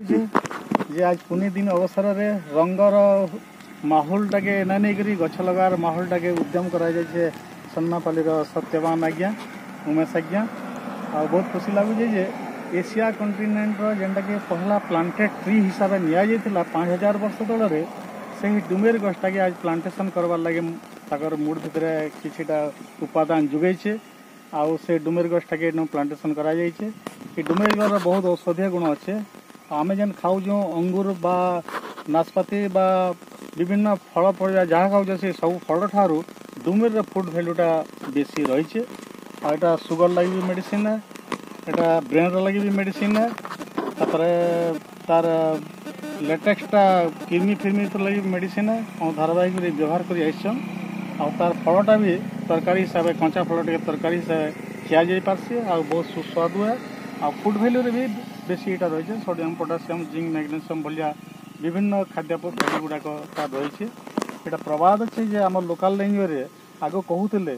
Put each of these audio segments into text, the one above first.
जे आज पुनी दिन अवसर रे रंगर माहौल टाके ना नहीं करी गछ लगार माहौल टाके उद्यम करा जाए सन्नापाली सत्यवान आज्ञा उमेश आज्ञा आ बहुत खुशी लगुचे जे एशिया कंटिनेंट जेनटा कि पहला प्लांटेड ट्री हिसाब से निया जाइथिला 5000 वर्ष तल से डुमेर गछटा के आज प्लांटेशन करवार लगे ताकर मूड भितर किछिटा उपादान जुगैछे आउ से डुमेर गछटा के प्लांटेशन करा जाइछे। ये डुमेर गछर बहुत औषधीय गुण अच्छे। आमे जेन खाऊँ अंगूर बा नाशपाती बा विभिन्न फल फल जहाँ खाऊ से सब फल ठारू डुमेर फुड भैल्यूटा बेसी रही है। यहाँ सुगर लगी भी मेडिसिन है, यहाँ ब्रेन लगी भी मेडिसिन है, तार लेटेक्सटा किडनी फिर्मी लगी भी मेडिसिन है और धारावाहिक व्यवहार कर तार फलटा भी तरकारी हिसाब से कंचा फल टे तरकारी हिसाब से खिया जा पार्सी आ बहुत सुस्वादु है आ फुड भैल्यू भी बेसी यहाँ रही है। सोडियम पोटासियम जिंक मैग्नेशियम भाया विभिन्न खाद्य भैल्यू गुड़ाक रही है। यहाँ प्रबाद अच्छे जे आम लोकाल लैंग्वेज आग कहते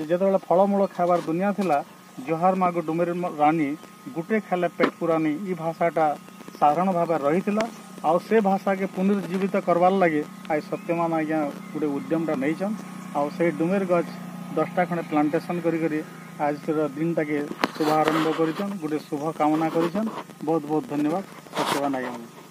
जो फलमूल खाबार दुनिया थिला जोहार मागो डुमेर रानी गुटे खाले पेट पुरानी ये भाषाटा साधारण भाव रही आउ से भाषा के पुनर्जीवित करवार लगे आज सत्यमान आज्ञा गोटे उद्यमटा नहीं आउ से डुमेर गछ 10टा खंडे प्लांटेशन करी आज दिनटा के शुभारंभ कर गोटे शुभ कामना कर बहुत बहुत धन्यवाद सत्यवान आज्ञा।